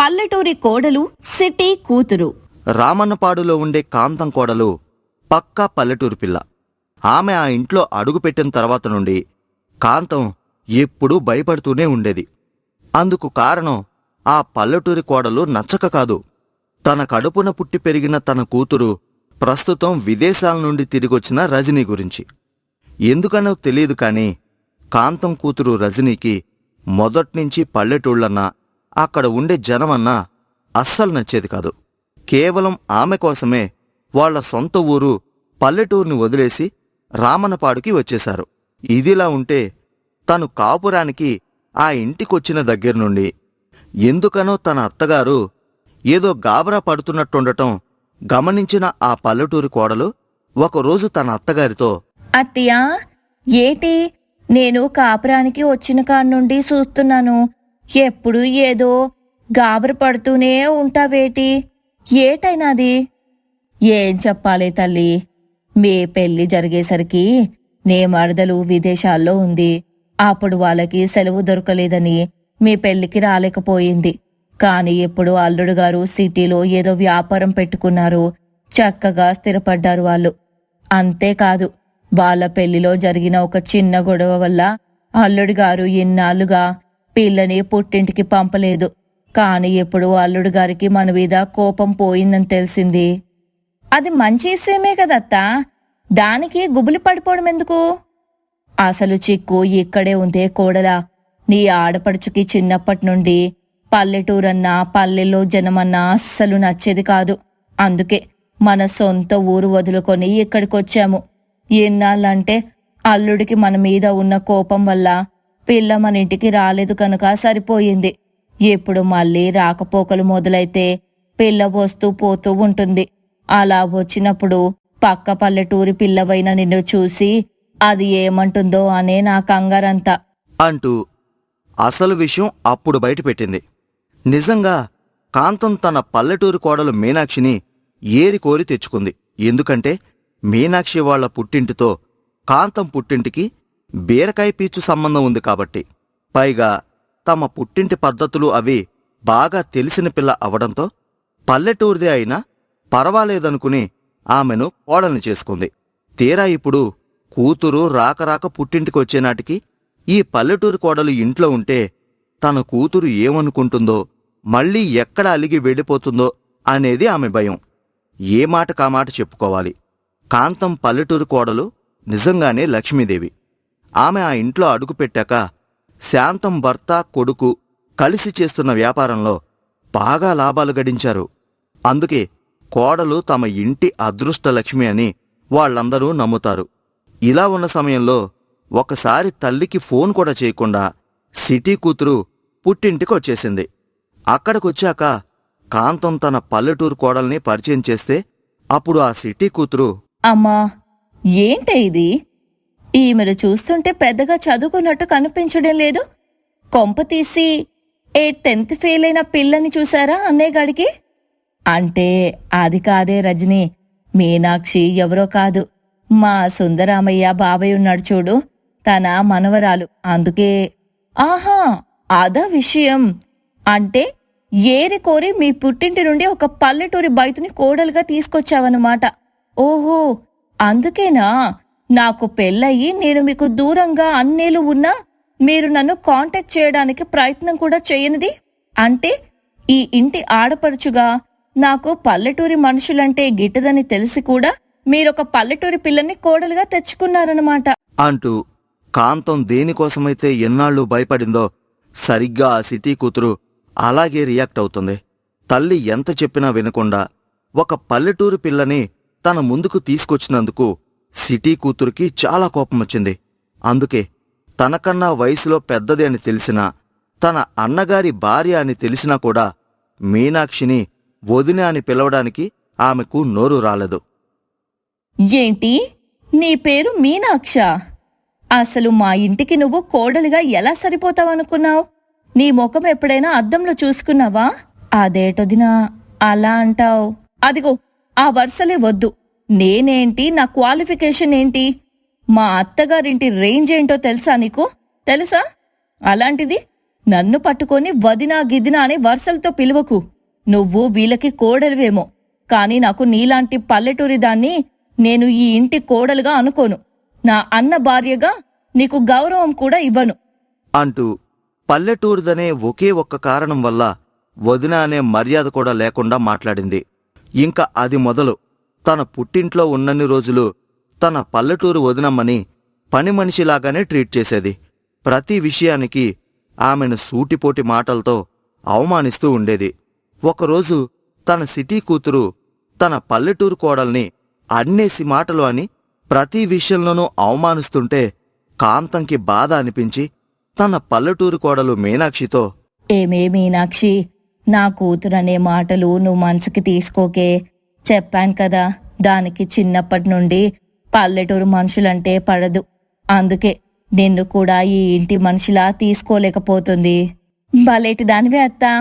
పల్లెటూరి కోడలు సిటీ కూతురు. రామన్నపాడులో ఉండే కాంతం కోడలు పక్కా పల్లెటూరు పిల్ల. ఆమె ఆ ఇంట్లో అడుగుపెట్టిన తర్వాత నుండి కాంతం ఎప్పుడూ భయపడుతూనే ఉండేది. అందుకు కారణం ఆ పల్లెటూరి కోడలు నచ్చక కాదు, తన కడుపున పుట్టి పెరిగిన తన కూతురు ప్రస్తుతం విదేశాల నుండి తిరిగొచ్చిన రజనీ గురించి. ఎందుకనో తెలియదు కాని కాంతం కూతురు రజనీకి మొదట్నుంచి పల్లెటూళ్ళన్నా అక్కడ ఉండే జనమన్నా అస్సలు నచ్చేది కాదు. కేవలం ఆమె కోసమే వాళ్ల సొంత ఊరు పల్లెటూరుని వదిలేసి రామన్నపాడుకి వచ్చేశారు. ఇదిలా ఉంటే తను కాపురానికి ఆ ఇంటికొచ్చిన దగ్గర్నుండి ఎందుకనో తన అత్తగారు ఏదో గాబరా పడుతున్నట్టుండటం గమనించిన ఆ పల్లెటూరి కోడలు ఒకరోజు తన అత్తగారితో, అత్తయ్యా, ఏటి నేను కాపురానికి వచ్చిన కాడ్నుండి చూస్తున్నాను, ఎప్పుడు ఏదో గాబర పడుతూనే ఉంటావేటి, ఏటైనాది? ఏం చెప్పాలి తల్లి, మీ పెళ్లి జరిగేసరికి నే మరదలు విదేశాల్లో ఉంది. అప్పుడు వాళ్ళకి సెలవు దొరకలేదని మీ పెళ్లికి రాలేకపోయింది. కాని ఇప్పుడు అల్లుడుగారు సిటీలో ఏదో వ్యాపారం పెట్టుకున్నారు, చక్కగా స్థిరపడ్డారు వాళ్ళు. అంతేకాదు, వాళ్ళ పెళ్లిలో జరిగిన ఒక చిన్న గొడవ వల్ల అల్లుడుగారు ఇన్నాళ్లుగా పిల్లని పుట్టింటికి పంపలేదు. కాని ఇప్పుడు అల్లుడుగారికి మన మీద కోపం పోయిందని తెలిసింది. అది మంచి విషయమే కదత్తా, దానికి గుబులు పడిపోవడం ఎందుకు? అసలు చిక్కు ఇక్కడే ఉందే కోడలా. నీ ఆడపడుచుకి చిన్నప్పటినుండి పల్లెటూరన్నా పల్లెల్లో జనమన్నా అస్సలు నచ్చేది కాదు. అందుకే మన సొంత ఊరు వదులుకొని ఇక్కడికొచ్చాము. ఎన్నాళ్ళంటే అల్లుడికి మన మీద ఉన్న కోపం వల్ల పిల్ల మన ఇంటికి రాలేదు కనుక సరిపోయింది. ఇప్పుడు మళ్ళీ రాకపోకలు మొదలైతే పిల్ల వస్తూ పోతూ ఉంటుంది. అలా వచ్చినప్పుడు పక్క పల్లెటూరి పిల్లవైన నిన్ను చూసి అది ఏమంటుందో అనే నా కంగారంతా అంటూ అసలు విషయం అప్పుడు బయటపెట్టింది. నిజంగా కాంతం తన పల్లెటూరు కోడలు మీనాక్షిని ఏరి కోరి తెచ్చుకుంది. ఎందుకంటే మీనాక్షి వాళ్ల పుట్టింటితో కాంతం పుట్టింటికి బీరకాయ పీచు సంబంధం ఉంది కాబట్టి. పైగా తమ పుట్టింటి పద్ధతులు అవి బాగా తెలిసిన పిల్ల అవడంతో పల్లెటూరిదే అయినా పర్వాలేదనుకుని ఆమెను కోడల్ని చేసుకుంది. తీరా ఇప్పుడు కూతురు రాకరాక పుట్టింటికొచ్చేనాటికి ఈ పల్లెటూరు కోడలు ఇంట్లో ఉంటే తన కూతురు ఏమనుకుంటుందో, మళ్లీ ఎక్కడ అలిగి వెళ్ళిపోతుందో అనేది ఆమె భయం. ఏ మాట కామాట చెప్పుకోవాలి. కాంతం పల్లెటూరు కోడలు నిజంగానే లక్ష్మీదేవి. ఆమె ఆ ఇంట్లో అడుగుపెట్టాక శాంతం భర్త కొడుకు కలిసి చేస్తున్న వ్యాపారంలో బాగా లాభాలు గడించారు. అందుకే కోడలు తమ ఇంటి అదృష్టలక్ష్మి అని వాళ్లందరూ నమ్ముతారు. ఇలా ఉన్న సమయంలో ఒకసారి తల్లికి ఫోన్ కూడా చేయకుండా సిటీ కూతురు పుట్టింటికొచ్చేసింది. అక్కడికొచ్చాక కాంతం తన పల్లెటూరు కోడల్ని పరిచయం చేస్తే అప్పుడు ఆ సిటీ కూతురు, అమ్మా, ఏంటే ఇది? ఈమెను చూస్తుంటే పెద్దగా చదువుకున్నట్టు కనిపించడం లేదు. కొంపతీసి 10th ఫెయిల్ అయిన పిల్లని చూసారా అన్నయ్యగాడికి? అంటే అది కాదే రజనీ, మీనాక్షి ఎవరో కాదు, మా సుందరామయ్య బాబాయ్ ఉన్నాడు చూడు, తన మనవరాలు. అందుకే. ఆహా, అదా విషయం. అంటే ఏరి కోరి మీ పుట్టింటి నుండి ఒక పల్లెటూరి బయతుని కోడలుగా తీసుకొచ్చావన్నమాట. ఓహో, అందుకేనా నాకు పెళ్ళయి నేను మీకు దూరంగా అన్నేలు ఉన్నా మీరు నన్ను కాంటాక్ట్ చేయడానికి ప్రయత్నం కూడా చేయనిది? అంటే ఈ ఇంటి ఆడపడుచుగా నాకు పల్లెటూరి మనుషులంటే గిట్టదని తెలిసి కూడా మీరొక పల్లెటూరి పిల్లని కోడలుగా తెచ్చుకున్నారన్నమాట అంటూ కాంతం దేనికోసమైతే ఎన్నాళ్ళు భయపడిందో సరిగ్గా ఆ సిటీ కూతురు అలాగే రియాక్ట్ అవుతుంది. తల్లి ఎంత చెప్పినా వినకుండా ఒక పల్లెటూరు పిల్లని తన ముందుకు తీసుకొచ్చినందుకు సిటీ కూతురికి చాలా కోపమొచ్చింది. అందుకే తనకన్నా వయసులో పెద్దది అని తెలిసినా, తన అన్నగారి భార్య అని తెలిసినా కూడా మీనాక్షిని వదిన అని పిలవడానికి ఆమెకు నోరు రాలేదు. ఏంటి, నీ పేరు మీనాక్షా? అసలు మా ఇంటికి నువ్వు కోడలిగా ఎలా సరిపోతావనుకున్నావు? నీ ముఖం ఎప్పుడైనా అద్దంలో చూసుకున్నావా? అదేటొదినా అలా అంటావు? అదిగో ఆ వరుసలే వద్దు. నేనేంటి, నా క్వాలిఫికేషన్ ఏంటి, మా అత్తగారింటి రేంజ్ ఏంటో తెలుసా నీకు? తెలుసా? అలాంటిది నన్ను పట్టుకొని వదినా గిదినా అనే వరుసలతో పిలువకు. నువ్వు వీళ్ళకి కోడలివేమో, కాని నాకు నీలాంటి పల్లెటూరి దాన్ని నేను ఈ ఇంటి కోడలుగా అనుకోను. నా అన్న భార్యగా నీకు గౌరవం కూడా ఇవ్వను అంటూ పల్లెటూరుదనే ఒకే ఒక్క కారణం వల్ల వదిన అనే మర్యాద కూడా లేకుండా మాట్లాడింది. ఇంకా అది మొదలు తన పుట్టింట్లో ఉన్నన్ని రోజులు తన పల్లెటూరు వదినమ్మని పని మనిషిలాగానే ట్రీట్ చేసేది. ప్రతి విషయానికి ఆమెను సూటిపోటి మాటలతో అవమానిస్తూ ఉండేది. ఒకరోజు తన సిటీ కూతురు తన పల్లెటూరు కోడల్ని అన్నేసి మాటలు అని ప్రతి విషయంలోనూ అవమానిస్తుంటే కాంతంకి బాధ అనిపించి తన పల్లెటూరు కోడలు మీనాక్షితో, ఏమే మీనాక్షి, నా కూతురనే మాటలు నువ్వు మనసుకి తీసుకోకే. చెప్పాను కదా, దానికి చిన్నప్పటి నుండి పల్లెటూరు మనుషులంటే పడదు. అందుకే నిన్ను కూడా ఈ ఇంటి మనిషిలా తీసుకోలేకపోతుంది. భలేటి దానివే అత్తా.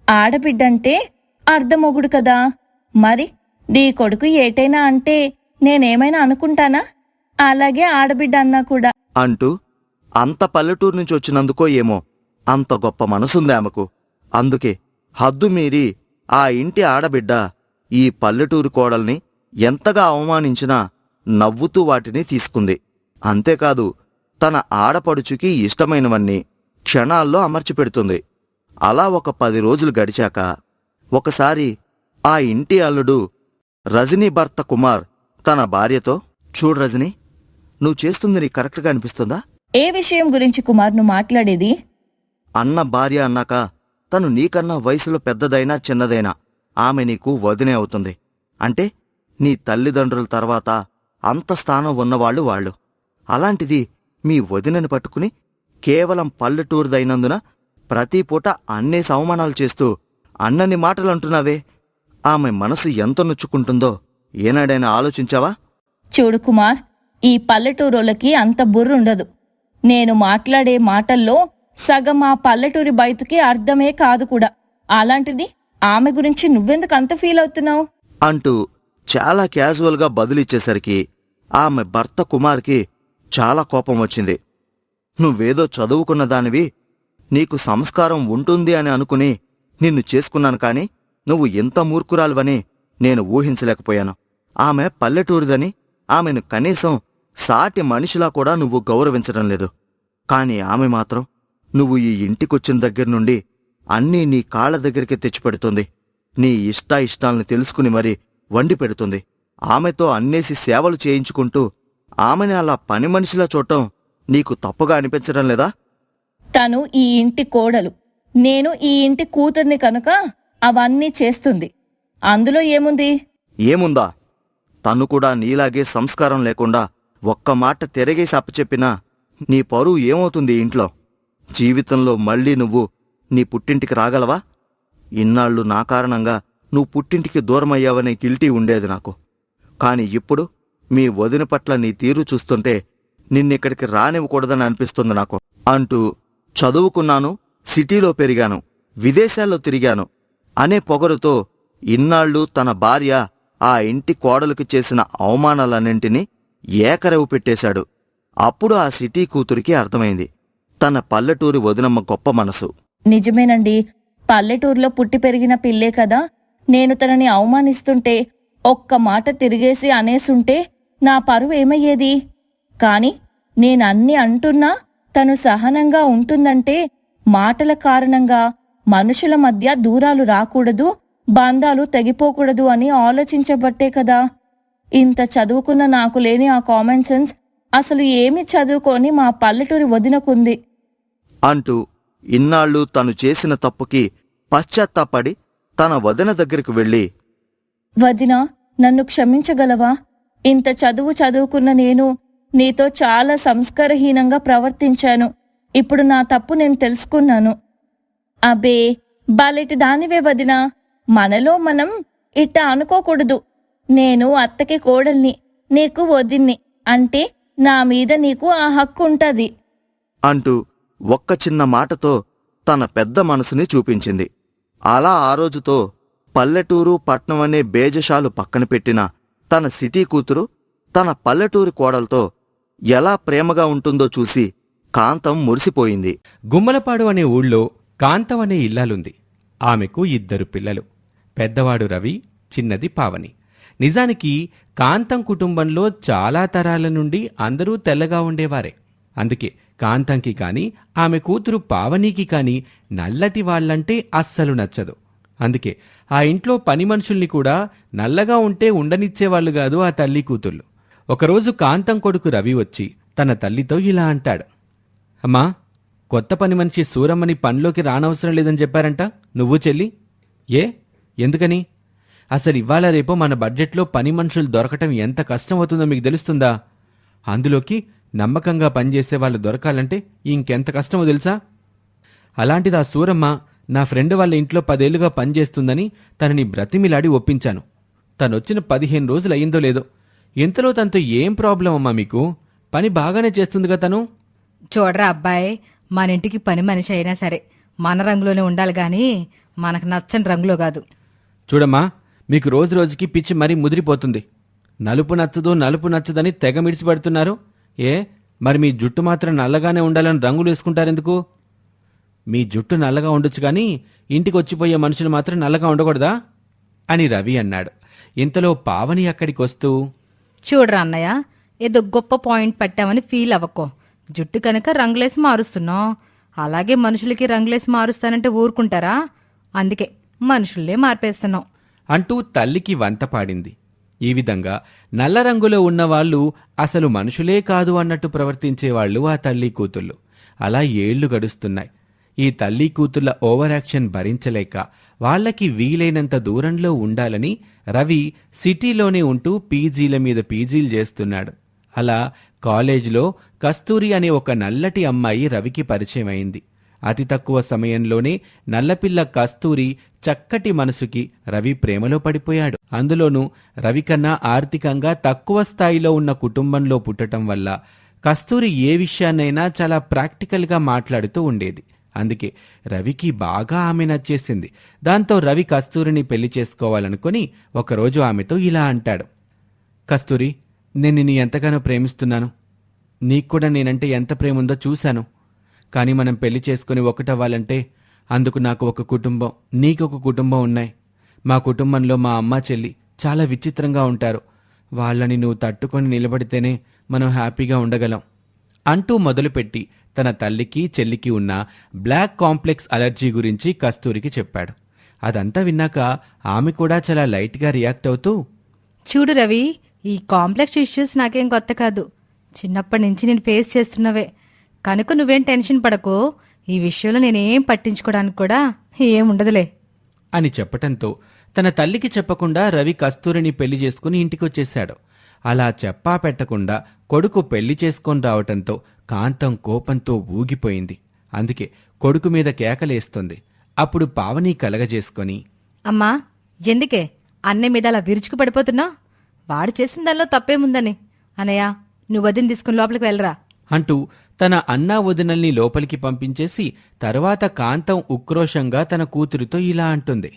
ఆడబిడ్డంటే అర్ధమొగుడు కదా. మరి నీ కొడుకు ఏటైనా అంటే నేనేమైనా అనుకుంటానా? అలాగే ఆడబిడ్డ అన్నా కూడా అంటూ అంత పల్లెటూరు నుంచి వచ్చినందుకో ఏమో అంత గొప్ప మనసుంది ఆమెకు. అందుకే హద్దుమీరి ఆ ఇంటి ఆడబిడ్డ ఈ పల్లెటూరు కోడల్ని ఎంతగా అవమానించినా నవ్వుతూ వాటిని తీసుకుంది. అంతేకాదు తన ఆడపడుచుకి ఇష్టమైనవన్నీ క్షణాల్లో అమర్చిపెడుతుంది. అలా ఒక 10 రోజులు గడిచాక ఒకసారి ఆ ఇంటి అల్లుడు రజనీ భర్త కుమార్ తన భార్యతో, చూడు రజనీ, నువ్వు చేస్తుంది నీకు కరెక్ట్గా అనిపిస్తుందా? ఏ విషయం గురించి కుమార్ నువ్వు మాట్లాడేది? అన్న భార్య అన్నాక తను నీకన్నా వయసులో పెద్దదైనా చిన్నదైనా ఆమె నీకు వదినే అవుతుంది. అంటే నీ తల్లిదండ్రుల తర్వాత అంత స్థానం ఉన్నవాళ్లు వాళ్ళు. అలాంటిది మీ వదినని పట్టుకుని కేవలం పల్లెటూరుదైనందున ప్రతి పూట అన్నేసి అవమానాలు చేస్తూ అన్నని మాటలంటున్నావే, ఆమె మనసు ఎంత నొచ్చుకుంటుందో ఏనాడైనా ఆలోచించావా? చూడు కుమార్, ఈ పల్లెటూరోళ్ళకి అంత బుర్రుండదు. నేను మాట్లాడే మాటల్లో సగం ఆ పల్లెటూరి బయటికి అర్థమే కాదు కూడా. అలాంటిది ఆమె గురించి నువ్వెందుకు అంత ఫీల్ అవుతున్నావు? అంటూ చాలా క్యాజువల్గా బదులిచ్చేసరికి ఆమె భర్త కుమార్కి చాలా కోపం వచ్చింది. నువ్వేదో చదువుకున్న దానివి, నీకు సంస్కారం ఉంటుంది అని అనుకుని నిన్ను చేసుకున్నాను కాని నువ్వు ఎంత మూర్ఖురాలువని నేను ఊహించలేకపోయాను. ఆమె పల్లెటూరిదని ఆమెను కనీసం సాటి మనిషిలా కూడా నువ్వు గౌరవించడం లేదు. కాని ఆమె మాత్రం నువ్వు ఈ ఇంటికొచ్చిన దగ్గర్నుండి అన్నీ నీ కాళ్ల దగ్గరికి తెచ్చిపెడుతుంది. నీ ఇష్టాయిష్టాల్ని తెలుసుకుని మరీ వండి పెడుతుంది. ఆమెతో అన్నేసి సేవలు చేయించుకుంటూ ఆమెని అలా పని మనిషిలా చూడటం నీకు తప్పుగా అనిపించడం లేదా? తను ఈ ఇంటి కోడలు, నేను ఈ ఇంటి కూతుర్ని కనుక అవన్నీ చేస్తుంది. అందులో ఏముంది? ఏముందా? తను కూడా నీలాగే సంస్కారం లేకుండా ఒక్క మాట తిరగేసి అప్పచెప్పినా నీ పరువు ఏమవుతుంది ఇంట్లో? జీవితంలో మళ్ళీ నువ్వు నీ పుట్టింటికి రాగలవా? ఇన్నాళ్ళు నా కారణంగా నువ్వు పుట్టింటికి దూరమయ్యావనే గిల్టీ ఉండేది నాకు. కాని ఇప్పుడు మీ వదిన పట్ల నీ తీరు చూస్తుంటే నిన్నిక్కడికి రానివ్వకూడదని అనిపిస్తుంది నాకు అంటూ, చదువుకున్నాను, సిటీలో పెరిగాను, విదేశాల్లో తిరిగాను అనే పొగరుతో ఇన్నాళ్ళు తన భార్య ఆ ఇంటి కోడలుకి చేసిన అవమానాలన్నింటినీ ఏకరవు పెట్టేశాడు. అప్పుడు ఆ సిటీ కూతురికి అర్థమైంది తన పల్లెటూరి వదినమ్మ గొప్ప మనసు. నిజమేనండి, పల్లెటూరులో పుట్టి పెరిగిన పిల్లే కదా. నేను తనని అవమానిస్తుంటే ఒక్క మాట తిరిగేసి అనేసుంటే నా పరువు ఏమయ్యేది? కాని నేనన్ని అంటున్నా తను సహనంగా ఉంటుందంటే మాటల కారణంగా మనుషుల మధ్య దూరాలు రాకూడదు, బంధాలు తెగిపోకూడదు అని ఆలోచించబట్టే కదా. ఇంత చదువుకున్న నాకు లేని ఆ కామన్ సెన్స్ అసలు ఏమి చదువుకొని మా పల్లెటూరి వదినకుంది అంటూ ఇన్నాళ్ళు తను చేసిన తప్పుకి పశ్చాత్తాపడి తన వదిన దగ్గరికి వెళ్ళి, వదినా, నన్ను క్షమించగలవా? ఇంత చదువుకున్న నేను నీతో చాలా సంస్కారహీనంగా ప్రవర్తించాను. ఇప్పుడు నా తప్పు నేను తెలుసుకున్నాను. అబే, బాలెటి దానివే వదినా. మనలో మనం ఇట్ట అనుకోకూడదు. నేను అత్తకి కోడల్ని, నీకు వదిన్ని, అంటే నా మీద నీకు ఆ హక్కు ఉంటది అంటూ ఒక్క చిన్న మాటతో తన పెద్ద మనసుని చూపించింది. అలా ఆ రోజుతో పల్లెటూరు పట్నం అనే బేజషాలు పక్కన పెట్టిన తన సిటీ కూతురు తన పల్లెటూరి కోడలతో ఎలా ప్రేమగా ఉంటుందో చూసి కాంతం మురిసిపోయింది. గుమ్మలపాడు అనే ఊళ్ళో కాంతం అనే ఇల్లాలుంది. ఆమెకు 2 పిల్లలు. పెద్దవాడు రవి, చిన్నది పావని. నిజానికి కాంతం కుటుంబంలో చాలా తరాల నుండి అందరూ తెల్లగా ఉండేవారే. అందుకే కాంతంకి కాని ఆమె కూతురు పావనీకి కాని నల్లటి వాళ్ళంటే అస్సలు నచ్చదు. అందుకే ఆ ఇంట్లో పని మనుషుల్ని కూడా నల్లగా ఉంటే ఉండనిచ్చేవాళ్లు కాదు ఆ తల్లి కూతుళ్ళు. ఒకరోజు కాంతం కొడుకు రవి వచ్చి తన తల్లితో ఇలా అంటాడు. అమ్మా, కొత్త పని మనిషి సూరమ్మని పనిలోకి రానవసరం లేదని చెప్పారంట నువ్వు చెల్లి. ఏ, ఎందుకని? అసలు ఇవాళ రేపో మన బడ్జెట్లో పని మనుషులు దొరకటం ఎంత కష్టమవుతుందో మీకు తెలుస్తుందా? అందులోకి నమ్మకంగా పనిచేసే వాళ్ళు దొరకాలంటే ఇంకెంత కష్టమో తెలుసా? అలాంటిది ఆ సూరమ్మ నా ఫ్రెండ్ వాళ్ళ ఇంట్లో 10 ఏళ్లుగా పనిచేస్తుందని తనని బ్రతిమిలాడి ఒప్పించాను. తనొచ్చిన 15 రోజులు అయ్యిందో లేదో. ఇంతలో తనతో ఏం ప్రాబ్లం అమ్మా మీకు? పని బాగానే చేస్తుందిగా తను. చూడరా అబ్బాయి, మన ఇంటికి పని మనిషి అయినా సరే మన రంగులోనే ఉండాలి గాని మనకు నచ్చని రంగులో కాదు. చూడమ్మా, మీకు రోజు రోజుకి పిచ్చి మరీ ముదిరిపోతుంది. నలుపు నచ్చదని తెగ మిడిచిపడుతున్నారు. ఏ, మరి మీ జుట్టు మాత్రం నల్లగానే ఉండాలని రంగులు వేసుకుంటారెందుకు? మీ జుట్టు నల్లగా ఉండొచ్చు కానీ ఇంటికి వచ్చిపోయే మనుషులు మాత్రం నల్లగా ఉండకూడదా అని రవి అన్నాడు. ఇంతలో పావని అక్కడికి వస్తూ, చూడరా అన్నయ్య, ఏదో గొప్ప పాయింట్ పట్టామని ఫీల్ అవ్వకో. జుట్టు కనుక రంగులేసి మారుస్తున్నాం, అలాగే మనుషులకి రంగులేసి మారుస్తానంటే ఊరుకుంటారా? అందుకే మనుషుల్లే మార్పేస్తున్నాం అంటూ తల్లికి వంత పాడింది. ఈ విధంగా నల్ల రంగులో ఉన్నవాళ్లు అసలు మనుషులే కాదు అన్నట్టు ప్రవర్తించేవాళ్లు ఆ తల్లి కూతుళ్ళు. అలా ఏళ్లు గడుస్తున్నాయి. ఈ తల్లి కూతుళ్ల ఓవర్ యాక్షన్ భరించలేక వాళ్లకి వీలైనంత దూరంలో ఉండాలని రవి సిటీలోనే ఉంటూ పీజీల మీద పీజీలు చేస్తున్నాడు. అలా కాలేజీలో కస్తూరి అనే ఒక నల్లటి అమ్మాయి రవికి పరిచయం అయింది. అతి తక్కువ సమయంలోనే నల్లపిల్ల కస్తూరి చక్కటి మనసుకి రవి ప్రేమలో పడిపోయాడు. అందులోనూ రవికన్నా ఆర్థికంగా తక్కువ స్థాయిలో ఉన్న కుటుంబంలో పుట్టటం వల్ల కస్తూరి ఏ విషయాన్నైనా చాలా ప్రాక్టికల్గా మాట్లాడుతూ ఉండేది. అందుకే రవికి బాగా ఆమె నచ్చేసింది. దాంతో రవి కస్తూరిని పెళ్లి చేసుకోవాలనుకుని ఒకరోజు ఆమెతో ఇలా అంటాడు. కస్తూరి, నేను నిన్ను ఎంతగానో ప్రేమిస్తున్నాను. నీకు కూడా నేనంటే ఎంత ప్రేమ ఉందో చూశాను. కానీ మనం పెళ్లి చేసుకుని ఒకటవ్వాలంటే అందుకు నాకు ఒక కుటుంబం, నీకొక కుటుంబం ఉన్నాయి. మా కుటుంబంలో మా అమ్మ చెల్లి చాలా విచిత్రంగా ఉంటారు. వాళ్ళని నువ్వు తట్టుకొని నిలబడితేనే మనం హ్యాపీగా ఉండగలం అంటూ మొదలుపెట్టి తన తల్లికి చెల్లికి ఉన్న బ్లాక్ కాంప్లెక్స్ అలర్జీ గురించి కస్తూరికి చెప్పాడు. అదంతా విన్నాక ఆమె కూడా చాలా లైట్గా రియాక్ట్ అవుతూ, చూడు రవి, ఈ కాంప్లెక్స్ ఇష్యూస్ నాకేం కొత్త కాదు. చిన్నప్పటి నుంచి నేను ఫేస్ చేస్తున్నవే కనుక నువ్వేం టెన్షన్ పడకు. ఈ విషయంలో నేనేం పట్టించుకోవడానికి కూడా ఏముండదులే అని చెప్పటంతో తన తల్లికి చెప్పకుండా రవి కస్తూరిని పెళ్లి చేసుకుని ఇంటికొచ్చేశాడు. అలా చెప్పా పెట్టకుండా కొడుకు పెళ్లి చేసుకొని రావటంతో కాంతం కోపంతో ఊగిపోయింది. అందుకే కొడుకు మీద కేకలేస్తుంది. అప్పుడు పావని కలగజేసుకొని, అమ్మా, ఎందుకే అన్నయ్య మీద అలా విరుచుకు పడిపోతున్నావు? వాడు చేసిన దానిలో తప్పేముందని. అన్నయ్య, నువ్వు వదిన తీసుకుని లోపలికి వెళ్ళరా అంటూ తన అన్నా వదినల్ని లోపలికి పంపించేసి తర్వాత కాంతం ఉక్రోషంగా తన కూతురితో ఇలా అంటుంది.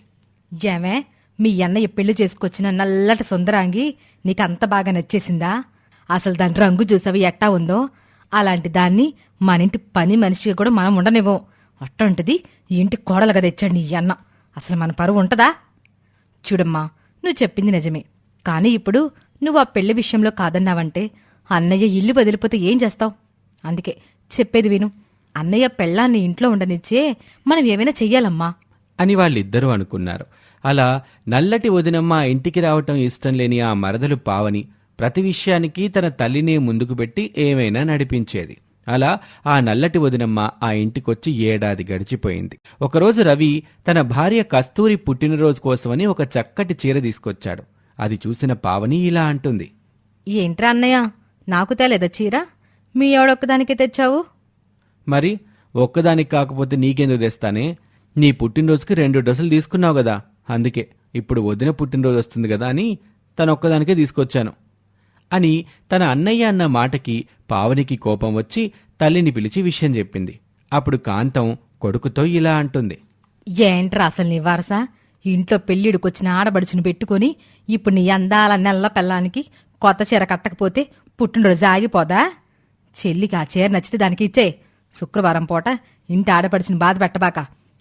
ఏమే, మీ అన్నయ్య పెళ్లి చేసుకొచ్చిన నల్లటి సుందరాంగి నీకంత బాగా నచ్చేసిందా? అసలు దాని రంగు చూసావి ఎట్టా ఉందో? అలాంటి దాన్ని మన ఇంటి పని మనిషిగా కూడా మనం ఉండనివ్వం. అట్టంటది ఈ ఇంటి కోడలుగా తెచ్చాడు నీ అన్న. అసలు మన పరువు ఉంటదా? చూడమ్మా, నువ్వు చెప్పింది నిజమే. కానీ ఇప్పుడు నువ్వు ఆ పెళ్లి విషయంలో కాదన్నావంటే అన్నయ్య ఇల్లు వదిలిపోతే ఏం చేస్తావు? అందుకే చెప్పేది విను. అన్నయ్య పెళ్ళాన్ని ఇంట్లో ఉండనిచ్చే మనం ఏమైనా చెయ్యాలమ్మా అని వాళ్ళిద్దరూ అనుకున్నారు. అలా నల్లటి వదినమ్మ ఆ ఇంటికి రావటం ఇష్టం లేని ఆ మరదలు పావని ప్రతి విషయానికి తన తల్లినే ముందుకు పెట్టి ఏమైనా నడిపించేది. అలా ఆ నల్లటి వదినమ్మ ఆ ఇంటికొచ్చి ఏడాది గడిచిపోయింది. ఒకరోజు రవి తన భార్య కస్తూరి పుట్టినరోజు కోసమని ఒక చక్కటి చీర తీసుకొచ్చాడు. అది చూసిన పావని ఇలా అంటుంది. ఏంట్రా అన్నయ్య, నాకు తేలేదా చీర? మీ ఎవడొక్కదానికే తెచ్చావు? మరి ఒక్కదానికి కాకపోతే నీకెందుకు తెస్తానే? నీ పుట్టినరోజుకి 2 డ్రెస్సులు తీసుకున్నావు కదా, అందుకే ఇప్పుడు వదిన పుట్టినరోజు వస్తుంది కదా అని తనొక్కదానికే తీసుకొచ్చాను అని తన అన్నయ్య అన్న మాటకి పావనికి కోపం వచ్చి తల్లిని పిలిచి విషయం చెప్పింది. అప్పుడు కాంతం కొడుకుతో ఇలా అంటుంది. ఏంట్రా అసలు నీ వారస? ఇంట్లో పెళ్ళిడికొచ్చిన ఆడబడుచుని పెట్టుకుని ఇప్పుడు నీ అందాల నెల్ల పెళ్ళానికి కొత్త చీర కట్టకపోతే పుట్టినరోజు ఆగిపోదా? చెల్లికి ఆ చీర నచ్చితే దానికి ఇచ్చే. శుక్రవారం పూట ఇంటి ఆడపడిచిన బాధ పెట్టబాక,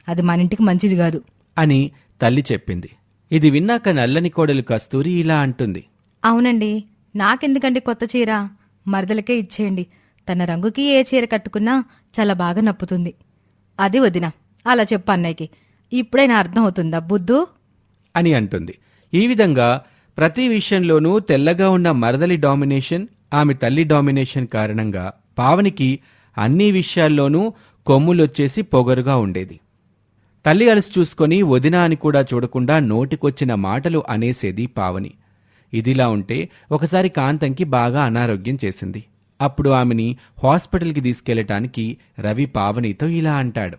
అది మన ఇంటికి మంచిది కాదు అని తల్లి చెప్పింది. ఇది విన్నాక నల్లని కోడలు కస్తూరి ఇలా అంటుంది. అవునండి, నాకెందుకండి కొత్త చీర, మరదలకే ఇచ్చేయండి. తన రంగుకి ఏ చీర కట్టుకున్నా చాలా బాగా నప్పుతుంది. అది వదిన, అలా చెప్పు అన్నయ్యకి. ఇప్పుడైనా అర్థం అవుతుందా బుద్ధు అని అంటుంది. ఈ విధంగా ప్రతి విషయంలోనూ తెల్లగా ఉన్న మరదలి డామినేషన్, ఆమె తల్లి డామినేషన్ కారణంగా పావనికి అన్ని విషయాల్లోనూ కొమ్ములొచ్చేసి పొగరుగా ఉండేది. తల్లి అలసి చూసుకొని వదిన అని కూడా చూడకుండా నోటికొచ్చిన మాటలు అనేసేది పావని. ఇదిలా ఉంటే ఒకసారి కాంతంకి బాగా అనారోగ్యం చేసింది. అప్పుడు ఆమెని హాస్పిటల్కి తీసుకెళ్లటానికి రవి పావనితో ఇలా అంటాడు.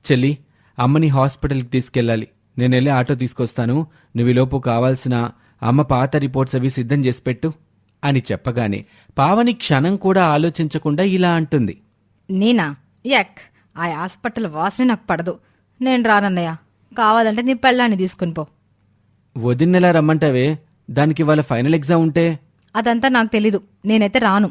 చెల్లి, అమ్మని హాస్పిటల్కి తీసుకెళ్ళాలి, నేనెళ్ళి ఆటో తీసుకొస్తాను, నువ్వులోపు కావాల్సిన అమ్మ పాత రిపోర్ట్స్ అవి సిద్ధం చేసి పెట్టు అని చెప్పగానే పావని క్షణం కూడా ఆలోచించకుండా ఇలా అంటుంది. నేనా? యక్, ఆ హాస్పిటల్ వాసన నాకు పడదు. నేను రానన్నయ్య, కావాలంటే నీ పెళ్ళాన్ని తీసుకుని పో. వదిన్నెలా రమ్మంటావే? దానికి వాళ్ళ ఫైనల్ ఎగ్జామ్ ఉంటే. అదంతా నాకు తెలీదు, నేనైతే రాను.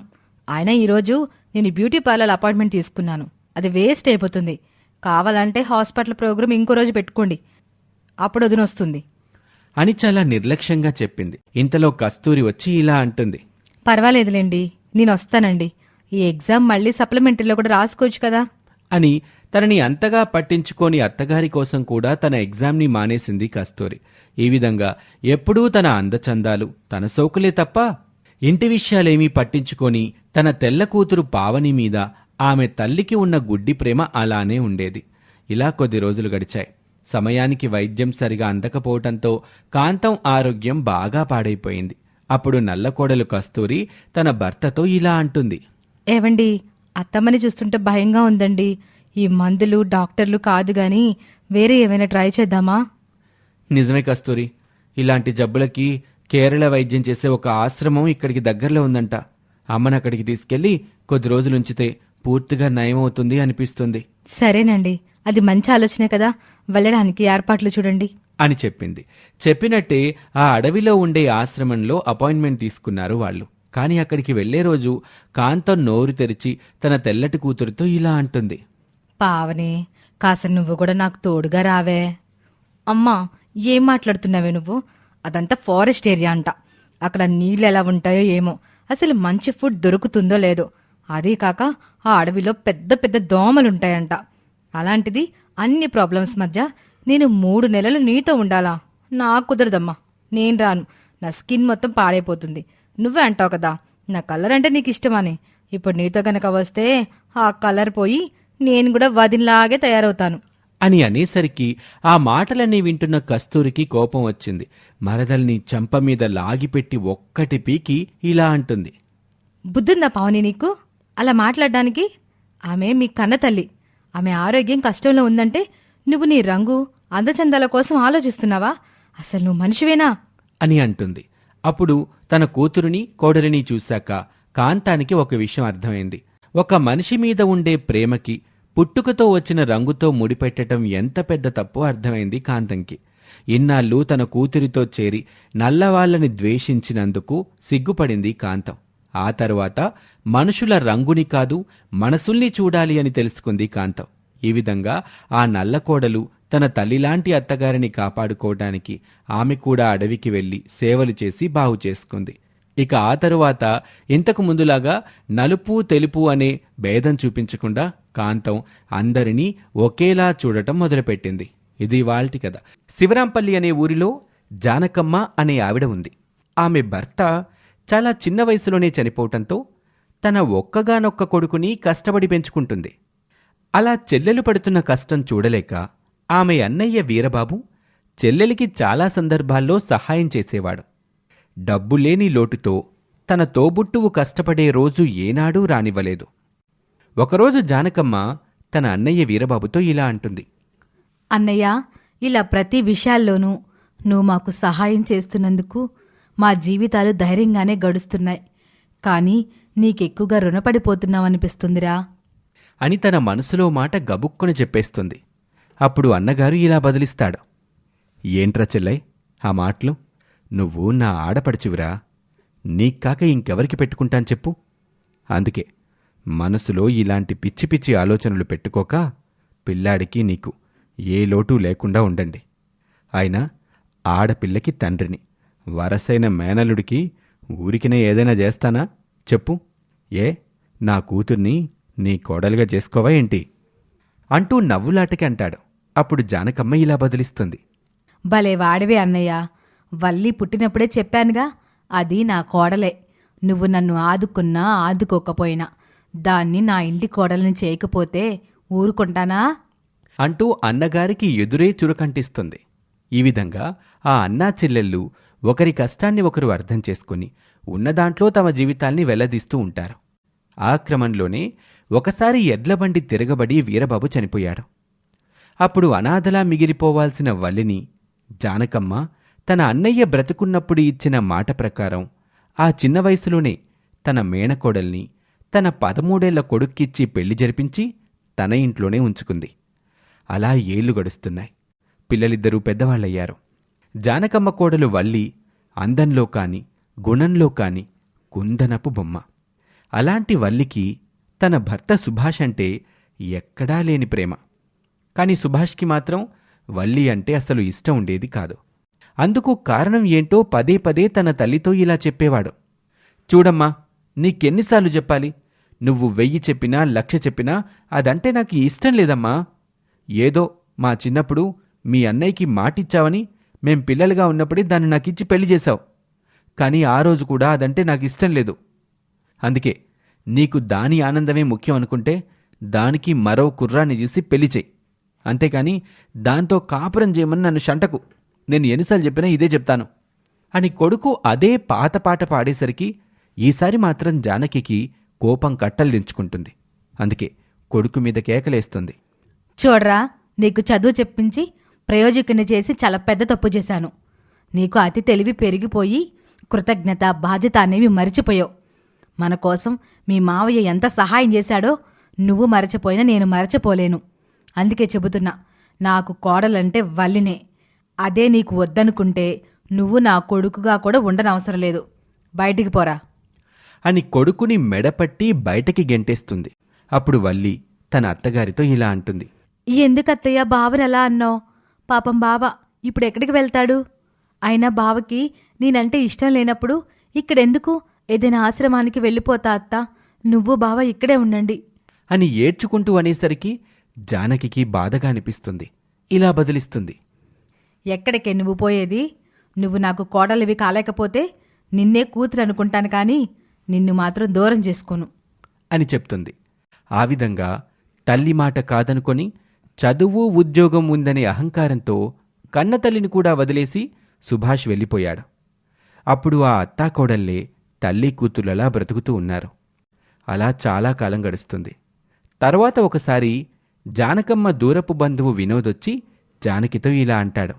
ఆయన ఈరోజు నేను బ్యూటీ పార్లర్ అపాయింట్మెంట్ తీసుకున్నాను, అది వేస్ట్ అయిపోతుంది. కావాలంటే హాస్పిటల్ ప్రోగ్రామ్ ఇంకో రోజు పెట్టుకోండి, అప్పుడు వదినొస్తుంది అని చాలా నిర్లక్ష్యంగా చెప్పింది. ఇంతలో కస్తూరి వచ్చి ఇలా అంటుంది. పర్వాలేదులేండి, నేను వస్తానండి. ఈ ఎగ్జామ్ మళ్ళీ సప్లిమెంటరీలో కూడా రాసుకోవచ్చు కదా అని తనని అంతగా పట్టించుకోని అత్తగారి కోసం కూడా తన ఎగ్జామ్ని మానేసింది కస్తూరి. ఈ విధంగా ఎప్పుడూ తన అందచందాలు, తన సోకులే తప్ప ఇంటి విషయాలేమీ పట్టించుకొని తన తెల్ల కూతురు పావని మీద ఆమె తల్లికి ఉన్న గుడ్డి ప్రేమ అలానే ఉండేది. ఇలా కొద్ది రోజులు గడిచాయి. సమయానికి వైద్యం సరిగా అందకపోవటంతో కాంతం ఆరోగ్యం బాగా పాడైపోయింది. అప్పుడు నల్లకోడలు కస్తూరి తన భర్తతో ఇలా అంటుంది. ఏవండి, అత్తమ్మని చూస్తుంటే భయంగా ఉందండి. ఈ మందులు డాక్టర్లు కాదు గాని వేరే ఏమైనా ట్రై చేద్దామా? నిజమే కస్తూరి, ఇలాంటి జబ్బులకి కేరళ వైద్యం చేసే ఒక ఆశ్రమం ఇక్కడికి దగ్గరలో ఉందంట. అమ్మని అక్కడికి తీసుకెళ్లి కొద్ది రోజులుంచితే పూర్తిగా నయమవుతుంది అనిపిస్తుంది. సరేనండి, అది మంచి ఆలోచనే కదా, వెళ్ళడానికి ఏర్పాట్లు చూడండి అని చెప్పింది. చెప్పినట్టే ఆ అడవిలో ఉండే ఆశ్రమంలో అపాయింట్మెంట్ తీసుకున్నారు వాళ్ళు. కాని అక్కడికి వెళ్లే రోజు కాంతం నోరు తెరిచి తన తెల్లటి కూతురుతో ఇలా అంటుంది. పావని, కాస్త నువ్వు కూడా నాకు తోడుగా రావే. అమ్మా, ఏం మాట్లాడుతున్నావే నువ్వు? అదంతా ఫారెస్ట్ ఏరియా అంట, అక్కడ నీళ్ళు ఎలా ఉంటాయో ఏమో, అసలు మంచి ఫుడ్ దొరుకుతుందో లేదో. అదీ కాక ఆ అడవిలో పెద్ద పెద్ద దోమలుంటాయంట. అలాంటిది అన్ని ప్రాబ్లమ్స్ మధ్య నేను 3 నెలలు నీతో ఉండాలా? నాకు కుదరదమ్మా, నేను రాను. నా స్కిన్ మొత్తం పాడైపోతుంది. నువ్వే అంటావు కదా నా కలర్ అంటే నీకు ఇష్టమని. ఇప్పుడు నీతో గనక వస్తే ఆ కలర్ పోయి నేను కూడా వదినలాగే తయారవుతాను అని అనేసరికి ఆ మాటలన్నీ వింటున్న కస్తూరికి కోపం వచ్చింది. మరదల్ని చెంప మీద లాగిపెట్టి ఒక్కటి పీకి ఇలా అంటుంది. బుద్ధుందా పావని నీకు అలా మాట్లాడడానికి? ఆమె మీ కన్న తల్లి. ఆమె ఆరోగ్యం కష్టంలో ఉందంటే నువ్వు నీ రంగు అందచందాల కోసం ఆలోచిస్తున్నావా? అసలు నువ్వు మనిషివేనా అని అంటుంది. అప్పుడు తన కూతురుని కోడలిని చూశాక కాంతానికి ఒక విషయం అర్థమైంది. ఒక మనిషి మీద ఉండే ప్రేమకి పుట్టుకతో వచ్చిన రంగుతో ముడిపెట్టడం ఎంత పెద్ద తప్పో అర్థమైంది కాంతంకి. ఇన్నాళ్ళు తన కూతురితో చేరి నల్లవాళ్లని ద్వేషించినందుకు సిగ్గుపడింది కాంతం. ఆ తరువాత మనుషుల రంగుని కాదు మనసుల్ని చూడాలి అని తెలుసుకుంది కాంతం. ఈ విధంగా ఆ నల్లకోడలు తన తల్లిలాంటి అత్తగారిని కాపాడుకోవటానికి ఆమె కూడా అడవికి వెళ్లి సేవలు చేసి బాగు చేసుకుంది. ఇక ఆ తరువాత ఇంతకు ముందులాగా నలుపు తెలుపు అనే భేదం చూపించకుండా కాంతం అందరినీ ఒకేలా చూడటం మొదలుపెట్టింది. ఇది ఇవాల్టి కథ. శివరాంపల్లి అనే ఊరిలో జానకమ్మ అనే ఆవిడ ఉంది. ఆమె భర్త చాలా చిన్న వయసులోనే చనిపోవటంతో తన ఒక్కగానొక్క కొడుకుని కష్టపడి పెంచుకుంటుంది. అలా చెల్లెలు పడుతున్న కష్టం చూడలేక ఆమె అన్నయ్య వీరబాబు చెల్లెలికి చాలా సందర్భాల్లో సహాయం చేసేవాడు. డబ్బులేని లోటుతో తన తోబుట్టువు కష్టపడే రోజు ఏనాడూ రానివ్వలేదు. ఒకరోజు జానకమ్మ తన అన్నయ్య వీరబాబుతో ఇలా అంటుంది. అన్నయ్య, ఇలా ప్రతి విషయాల్లోనూ నువ్వు మాకు సహాయం చేస్తున్నందుకు మా జీవితాలు ధైర్యంగానే గడుస్తున్నాయి. కానీ నీకెక్కువగా రుణపడిపోతున్నావనిపిస్తుందిరా అని తన మనసులో మాట గబుక్కున చెప్పేస్తుంది. అప్పుడు అన్నగారు ఇలా బదిలిస్తాడు. ఏంట్రా చెల్లై ఆ మాటలు? నువ్వు నా ఆడపడుచువిరా, నీక్కాక ఇంకెవరికి పెట్టుకుంటాను చెప్పు. అందుకే మనసులో ఇలాంటి పిచ్చి పిచ్చి ఆలోచనలు పెట్టుకోక పిల్లాడికి నీకు ఏ లోటు లేకుండా ఉండండి. అయినా ఆడపిల్లకి తండ్రిని, వరసైన మేనలుడికి ఊరికినే ఏదైనా చేస్తానా చెప్పు? ఏ నా కూతుర్ని నీ కోడలుగా చేసుకోవా ఏంటి అంటూ నవ్వులాటకి అంటాడు. అప్పుడు జానకమ్మ ఇలా బదిలిస్తుంది. భలే వాడివే అన్నయ్య, వల్లి పుట్టినప్పుడే చెప్పానుగా, అది నా కోడలే. నువ్వు నన్ను ఆదుకున్నా ఆదుకోకపోయినా దాన్ని నా ఇంటి కోడల్ని చేయకపోతే ఊరుకుంటానా అంటూ అన్నగారికి ఎదురే చురకంటిస్తుంది. ఈ విధంగా ఆ అన్నా చెల్లెళ్ళు ఒకరి కష్టాన్ని ఒకరు అర్థం చేసుకుని ఉన్నదాంట్లో తమ జీవితాల్ని వెల్లదీస్తూ ఉంటారు. ఆ క్రమంలోనే ఒకసారి ఎడ్లబండి తిరగబడి వీరబాబు చనిపోయాడు. అప్పుడు అనాథలా మిగిలిపోవాల్సిన వల్లిని జానకమ్మ తన అన్నయ్య బ్రతుకున్నప్పుడు ఇచ్చిన మాట ప్రకారం ఆ చిన్న వయసులోనే తన మేనకోడల్ని తన 13 కొడుక్కిచ్చి పెళ్లి జరిపించి తన ఇంట్లోనే ఉంచుకుంది. అలా ఏళ్లు గడుస్తున్నాయి. పిల్లలిద్దరూ పెద్దవాళ్లయ్యారు. జానకమ్మ కోడలు వల్లి అందంలో కాని గుణంలో కాని కుందనపు బొమ్మ. అలాంటి వల్లికి తన భర్త సుభాష్ అంటే ఎక్కడా లేని ప్రేమ. కాని సుభాష్కి మాత్రం వల్లి అంటే అసలు ఇష్టం ఉండేది కాదు. అందుకు కారణం ఏంటో పదే పదే తన తల్లితో ఇలా చెప్పేవాడు. చూడమ్మా, నీకెన్నిసార్లు చెప్పాలి? నువ్వు 1000 చెప్పినా 1,00,000 చెప్పినా అదంటే నాకు ఇష్టం లేదమ్మా. ఏదో మా చిన్నప్పుడు మీ అన్నయ్యకి మాటిచ్చావని మేం పిల్లలుగా ఉన్నప్పుడే దాన్ని నాకిచ్చి పెళ్లి చేశావు. కానీ ఆ రోజు కూడా అదంటే నాకు ఇష్టం లేదు. అందుకే నీకు దాని ఆనందమే ముఖ్యం అనుకుంటే దానికి మరో కుర్రాన్ని చూసి పెళ్లి చేయి. అంతేకాని దాంతో కాపురం చేయమని నన్ను షంటకు. నేను ఎన్నిసార్లు చెప్పినా ఇదే చెప్తాను అని కొడుకు అదే పాత పాట పాడేసరికి ఈసారి మాత్రం జానకికి కోపం కట్టలు దించుకుంటుంది. అందుకే కొడుకు మీద కేకలేస్తుంది. చూడరా, నీకు చదువు చెప్పించి ప్రయోజకుని చేసి చాలా పెద్ద తప్పు చేశాను. నీకు అతి తెలివి పెరిగిపోయి కృతజ్ఞత బాధ్యత అనేవి మరిచిపోయావు. మన కోసం మీ మావయ్య ఎంత సహాయం చేశాడో నువ్వు మరచిపోయినా నేను మరచిపోలేను. అందుకే చెబుతున్నా, నాకు కోడలంటే వల్లినే. అదే నీకు వద్దనుకుంటే నువ్వు నా కొడుకుగా కూడా ఉండనవసరం లేదు. బయటికి పోరా అని కొడుకుని మెడపట్టి బయటకి గెంటేస్తుంది. అప్పుడు వల్లి తన అత్తగారితో ఇలా అంటుంది. ఎందుకత్తయ్య బావనలా అన్నావు? పాపం బావ ఇప్పుడు ఎక్కడికి వెళ్తాడు? అయినా బావకి నేనంటే ఇష్టం లేనప్పుడు ఇక్కడెందుకు? ఏదైనా ఆశ్రమానికి వెళ్ళిపోతా అత్త. నువ్వు బావ ఇక్కడే ఉండండి అని ఏడ్చుకుంటూ అనేసరికి జానకికి బాధగా అనిపిస్తుంది. ఇలా బదిలిస్తుంది. ఎక్కడికే నువ్వు పోయేది? నువ్వు నాకు కోడలివి కాలేకపోతే నిన్నే కూతురు అనుకుంటాను, కానీ నిన్ను మాత్రం దూరం చేసుకోను అని చెప్తుంది. ఆ విధంగా తల్లి మాట కాదనుకొని చదువు ఉద్యోగం ఉందనే అహంకారంతో కన్నతల్లిని కూడా వదిలేసి సుభాష్ వెళ్ళిపోయాడు. అప్పుడు ఆ అత్తాకోడల్లే తల్లి కూతుర్లలా బ్రతుకుతూ ఉన్నారు. అలా చాలా కాలం గడుస్తుంది. తర్వాత ఒకసారి జానకమ్మ దూరపు బంధువు వినోదొచ్చి జానకితో ఇలా అంటాడు.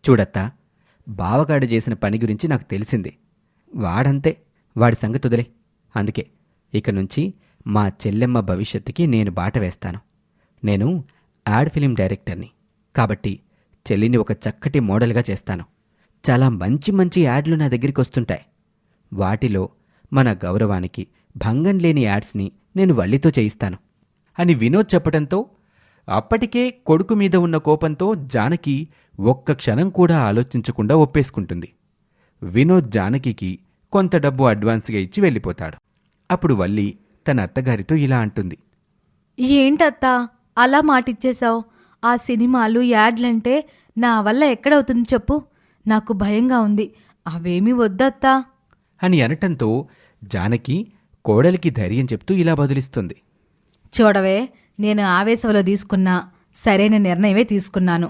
చూడత్తా, బావగాడు చేసిన పని గురించి నాకు తెలిసింది. వాడంతే, వాడి సంగతి వదిలే. అందుకే ఇక నుంచి మా చెల్లెమ్మ భవిష్యత్తుకి నేను బాట వేస్తాను. నేను యాడ్ ఫిలిం డైరెక్టర్ని కాబట్టి చెల్లిని ఒక చక్కటి మోడల్గా చేస్తాను. చాలా మంచి మంచి యాడ్లు నా దగ్గరికి వస్తుంటాయి. వాటిలో మన గౌరవానికి భంగం లేని యాడ్స్ని నేను వల్లితో చేయిస్తాను అని వినోద్ చెప్పడంతో అప్పటికే కొడుకు మీద ఉన్న కోపంతో జానకి ఒక్క క్షణం కూడా ఆలోచించకుండా ఒప్పేసుకుంటుంది. వినోద్ జానకికి కొంత డబ్బు అడ్వాన్స్గా ఇచ్చి వెళ్ళిపోతాడు. అప్పుడు వల్లి తన అత్తగారితో ఇలా అంటుంది. ఏంటత్తా అలా మాటిచ్చేశావు? ఆ సినిమాలు యాడ్లంటే నా వల్ల ఎక్కడవుతుంది చెప్పు? నాకు భయంగా ఉంది. అవేమీ వద్దత్తా అని అనటంతో జానకి కోడలికి ధైర్యం చెప్తూ ఇలా బదులిస్తుంది. చూడవే, నేను ఆవేశంలో తీసుకున్నా సరైన నిర్ణయమే తీసుకున్నాను.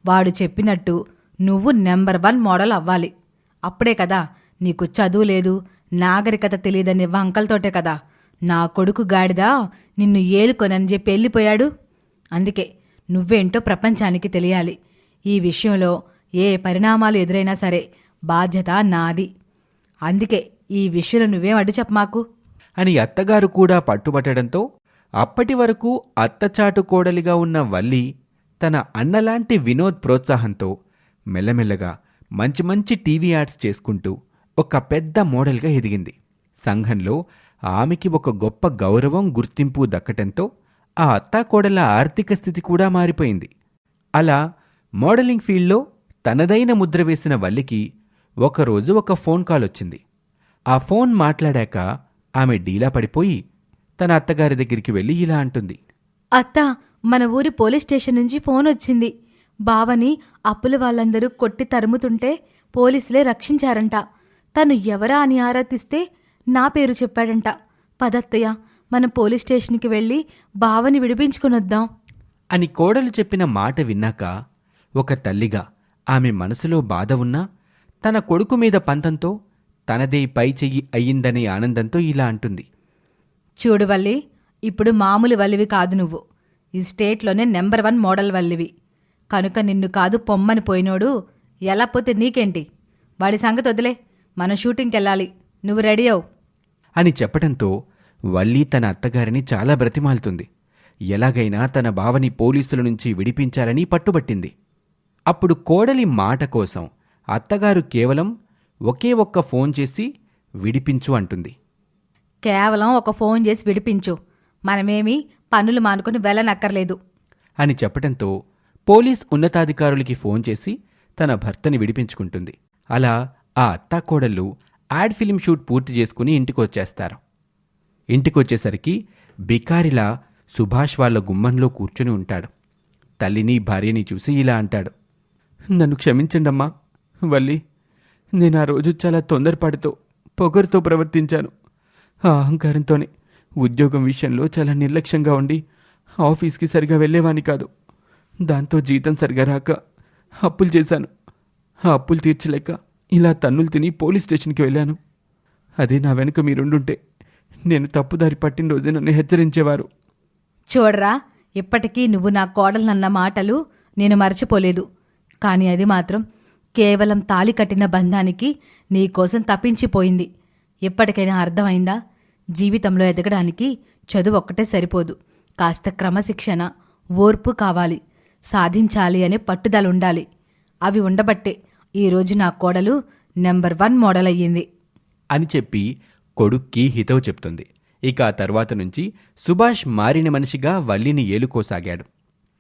వాడు చెప్పినట్టు నువ్వు నెంబర్ 1 మోడల్ అవ్వాలి. అప్పుడే కదా నీకు చదువు లేదు, నాగరికత తెలియదని వంకలతోటే కదా నా కొడుకు గాడిదా నిన్ను ఏలుకొనని చెప్పి వెళ్ళిపోయాడు. అందుకే నువ్వేంటో ప్రపంచానికి తెలియాలి. ఈ విషయంలో ఏ పరిణామాలు ఎదురైనా సరే బాధ్యత నాది. అందుకే ఈ విషయంలో నువ్వేం అడ్డు చెప్పమాకు అని అత్తగారు కూడా పట్టుబట్టడంతో అప్పటి వరకు అత్తచాటు కోడలిగా ఉన్న వల్లి తన అన్నలాంటి వినోద్ ప్రోత్సాహంతో మెల్లమెల్లగా మంచి మంచి టీవీ యాడ్స్ చేసుకుంటూ ఒక పెద్ద మోడల్గా ఎదిగింది. సంఘంలో ఆమెకి ఒక గొప్ప గౌరవం గుర్తింపు దక్కటంతో ఆ అత్తాకోడల ఆర్థిక స్థితి కూడా మారిపోయింది. అలా మోడలింగ్ ఫీల్డ్లో తనదైన ముద్ర వేసిన వల్లికి ఒకరోజు ఒక ఫోన్ కాల్ వచ్చింది. ఆ ఫోన్ మాట్లాడాక ఆమె డీలా పడిపోయి తన అత్తగారి దగ్గరికి వెళ్ళి ఇలా అంటుంది. అత్తా, మన ఊరి పోలీస్ స్టేషన్ నుంచి ఫోన్ వచ్చింది. బావని అప్పుల వాళ్ళందరూ కొట్టి తరుముతుంటే పోలీసులే రక్షించారంట. తను ఎవరా అని ఆరా తీస్తే నా పేరు చెప్పాడంట. పదత్తయ్య, మనం పోలీస్ స్టేషన్కి వెళ్ళి బావని విడిపించుకునొద్దాం అని కోడలు చెప్పిన మాట విన్నాక ఒక తల్లిగా ఆమె మనసులో బాధ ఉన్నా తన కొడుకు మీద పంతంతో తనదే పై చెయ్యి అయ్యిందనే ఆనందంతో ఇలా అంటుంది. చూడు వల్లి, ఇప్పుడు మామూలు వల్లివి కాదు నువ్వు. ఈ స్టేట్లోనే నెంబర్ 1 మోడల్ వల్లివి. కనుక నిన్ను కాదు పొమ్మని పోయినోడు ఎలా పోతే నీకేంటి? వాడి సంగతి వదిలే, మనం షూటింగ్కి వెళ్ళాలి. నువ్వు రెడీ అవు అని చెప్పటంతో వల్లి తన అత్తగారిని చాలా బ్రతిమాలుతుంది. ఎలాగైనా తన బావని పోలీసుల నుంచి విడిపించాలని పట్టుబట్టింది. అప్పుడు కోడలి మాట కోసం అత్తగారు కేవలం ఒకే ఒక్క ఫోన్ చేసి విడిపించు అంటుంది. కేవలం ఒక ఫోన్ చేసి విడిపించు, మనమేమీ పనులు మానుకొని వెళ్ళనక్కర్లేదు అని చెప్పటంతో పోలీస్ ఉన్నతాధికారులకి ఫోన్ చేసి తన భర్తని విడిపించుకుంటుంది. అలా ఆ అత్తాకోడళ్ళు యాడ్ ఫిలిం షూట్ పూర్తి చేసుకుని ఇంటికొచ్చేస్తారు. ఇంటికొచ్చేసరికి బికారిలా సుభాష్ వాళ్ళ గుమ్మంలో కూర్చుని ఉంటాడు. తల్లిని భార్యని చూసి ఇలా అంటాడు. నన్ను క్షమించండమ్మా వల్లి, నేను ఆ రోజు చాలా తొందరపాటుతో పొగరుతో ప్రవర్తించాను. ఆ అహంకారంతోనే ఉద్యోగం విషయంలో చాలా నిర్లక్ష్యంగా ఉండి ఆఫీస్కి సరిగా వెళ్ళేవాని కాదు. దాంతో జీతం సరిగా రాక అప్పులు చేశాను. ఆ అప్పులు తీర్చలేక ఇలా తన్నులు తిని పోలీస్ స్టేషన్కి వెళ్ళాను. అదే నా వెనుక మీరుండుంటే నేను తప్పుదారి పట్టిన రోజే నన్ను హెచ్చరించేవారు. చూడరా, ఇప్పటికీ నువ్వు నా కోడలనన్న మాటలు నేను మర్చిపోలేదు. కాని అది మాత్రం కేవలం తాళి కట్టిన బంధానికి నీకోసం తప్పించిపోయింది. ఎప్పటికైనా అర్థమైందా? జీవితంలో ఎదగడానికి చదువు ఒక్కటే సరిపోదు. కాస్త క్రమశిక్షణ, ఓర్పు కావాలి. సాధించాలి అనే పట్టుదలుండాలి. అవి ఉండబట్టే ఈరోజు నా కోడలు నెంబర్ 1 మోడల్ అయ్యింది అని చెప్పి కొడుక్కి హితవు చెప్తుంది. ఇక ఆ తర్వాత నుంచి సుభాష్ మారిన మనిషిగా వల్లిని ఏలుకోసాగాడు.